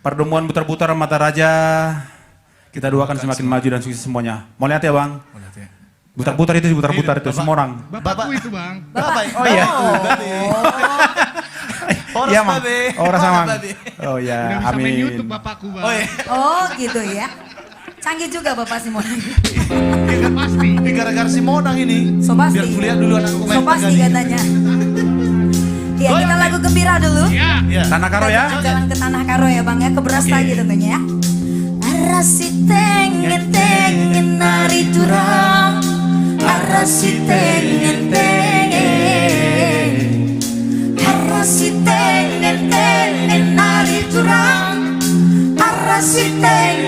Pertemuan putar-putar Mata Raja. Kita doakan semakin maju dan sukses semuanya. Mau lihat ya Bang? Putar-putar itu, putar-putar itu semua orang. Bapakku itu Bang. Bapak. Oh iya. Iya Bang. Oh rasa Bang. Oh Udah ya, bisa main amin. YouTube bapakku Bang. Oh gitu ya. Canggih juga Bapak Simonang. Iya pasti. Ini gara-gara si Monang ini. So pasti. Biar kuliah dulu anakku main So pasti tangga nih. katanya. Iya kita lagu gembira dulu. Ya. Tanah Karo ya. Jalan ke Tanah Karo ya Bang ya. Keberas lagi tentunya ya. Arasi tengen nari jurang. Arasi tengen. Arasi tengen nari jurang. Arasi tengen